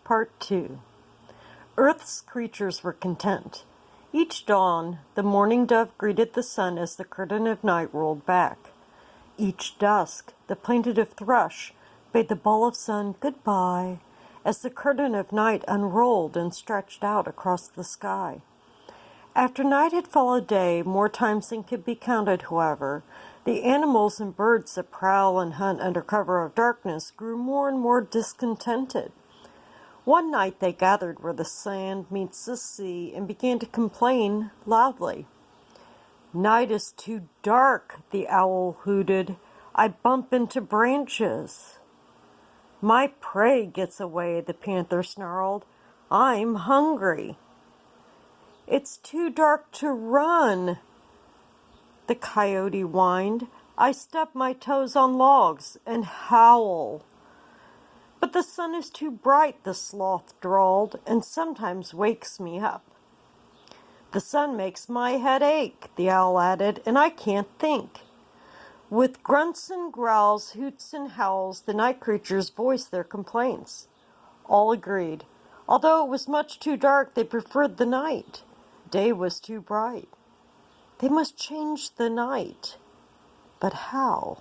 Part Two. Earth's creatures were content. Each dawn, the mourning dove greeted the sun as the curtain of night rolled back. Each dusk, the plaintive thrush bade the ball of sun goodbye as the curtain of night unrolled and stretched out across the sky. After night had followed day, more times than could be counted, however, the animals and birds that prowl and hunt under cover of darkness grew more and more discontented. One night they gathered where the sand meets the sea and began to complain loudly. "Night is too dark," the owl hooted. "I bump into branches." "My prey gets away," the panther snarled. "I'm hungry." "It's too dark to run," the coyote whined. "I stub my toes on logs and howl." "But the sun is too bright," the sloth drawled, "and sometimes wakes me up." "The sun makes my head ache," the owl added, "and I can't think." With grunts and growls, hoots and howls, the night creatures voiced their complaints. All agreed. Although it was much too dark, they preferred the night. Day was too bright. They must change the night. But how?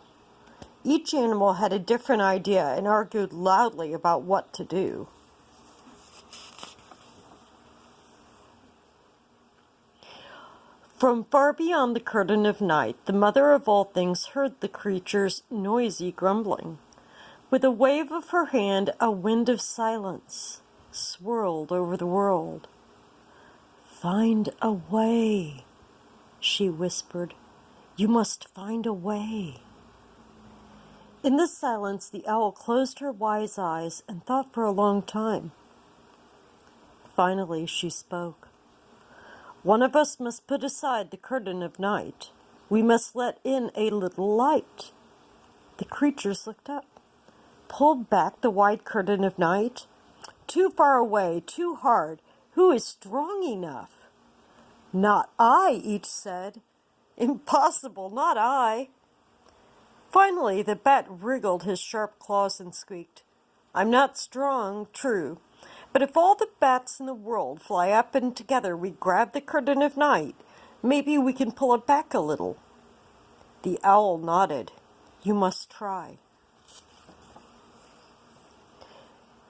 Each animal had a different idea and argued loudly about what to do. From far beyond the curtain of night, the mother of all things heard the creature's noisy grumbling. With a wave of her hand, a wind of silence swirled over the world. "Find a way," she whispered. "You must find a way." In the silence, the owl closed her wise eyes and thought for a long time. Finally, she spoke. "One of us must put aside the curtain of night. We must let in a little light." The creatures looked up. Pulled back the wide curtain of night? "Too far away, too hard. Who is strong enough?" "Not I," each said. "Impossible, not I." Finally, the bat wriggled his sharp claws and squeaked, "I'm not strong, true, but if all the bats in the world fly up and together we grab the curtain of night, maybe we can pull it back a little." The owl nodded. "You must try."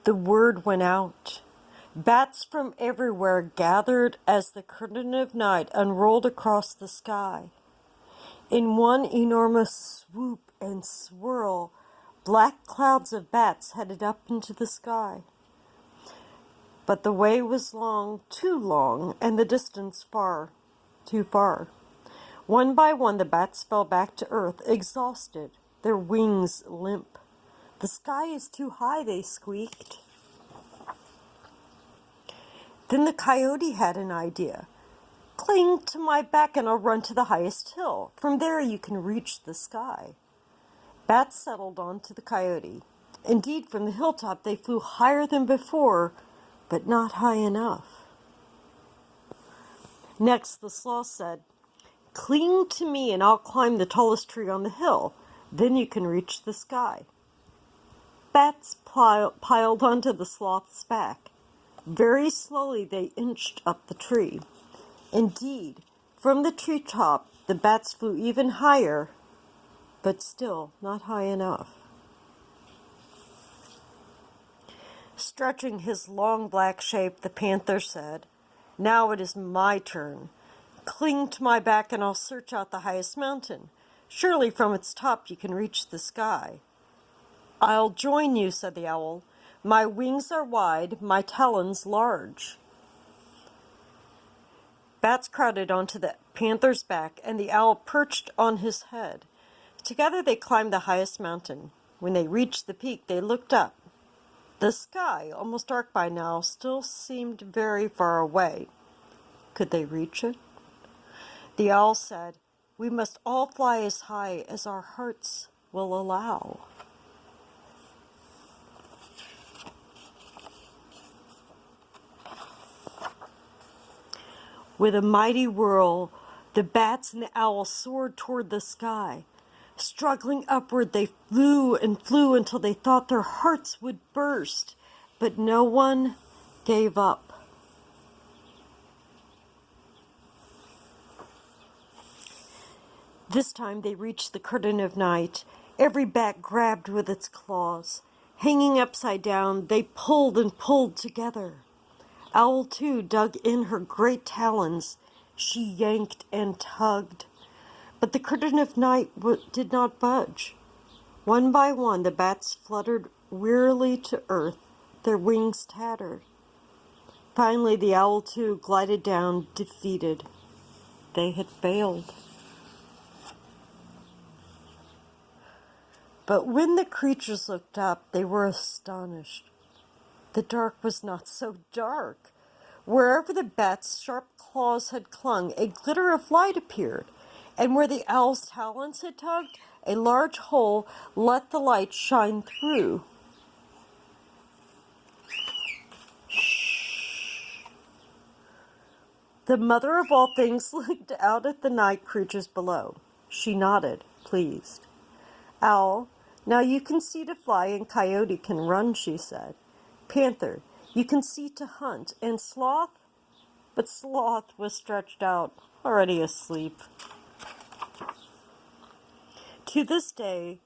The word went out. Bats from everywhere gathered as the curtain of night unrolled across the sky. In one enormous swoop and swirl, black clouds of bats headed up into the sky. But the way was long, too long, and the distance far, too far. One by one the bats fell back to earth, exhausted, their wings limp. "The sky is too high," they squeaked. Then the coyote had an idea. "Cling to my back and I'll run to the highest hill. From there you can reach the sky." Bats settled onto the coyote. Indeed, from the hilltop they flew higher than before, but not high enough. Next, the sloth said, "Cling to me and I'll climb the tallest tree on the hill. Then you can reach the sky." Bats piled onto the sloth's back. Very slowly they inched up the tree. Indeed, from the treetop the bats flew even higher, but still not high enough. Stretching his long black shape, the panther said, "Now it is my turn. Cling to my back and I'll search out the highest mountain. Surely from its top you can reach the sky." "I'll join you," said the owl. "My wings are wide, my talons large." Bats crowded onto the panther's back, and the owl perched on his head. Together they climbed the highest mountain. When they reached the peak, they looked up. The sky, almost dark by now, still seemed very far away. Could they reach it? The owl said, "We must all fly as high as our hearts will allow." With a mighty whirl, the bats and the owl soared toward the sky. Struggling upward, they flew and flew until they thought their hearts would burst. But no one gave up. This time they reached the curtain of night. Every bat grabbed with its claws. Hanging upside down, they pulled and pulled together. Owl, too, dug in her great talons. She yanked and tugged. But the curtain of night did not budge. One by one, the bats fluttered wearily to earth, their wings tattered. Finally, the owl, too, glided down, defeated. They had failed. But when the creatures looked up, they were astonished. The dark was not so dark. Wherever the bat's sharp claws had clung, a glitter of light appeared, and where the owl's talons had tugged, a large hole let the light shine through. The mother of all things looked out at the night creatures below. She nodded, pleased. Owl, now you can see to fly, and Coyote can run, she said. Panther, you can see to hunt, and Sloth? But Sloth was stretched out, already asleep. To this day,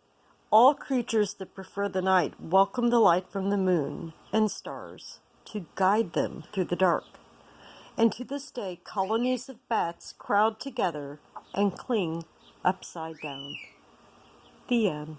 all creatures that prefer the night welcome the light from the moon and stars to guide them through the dark. And to this day, colonies of bats crowd together and cling upside down. The end.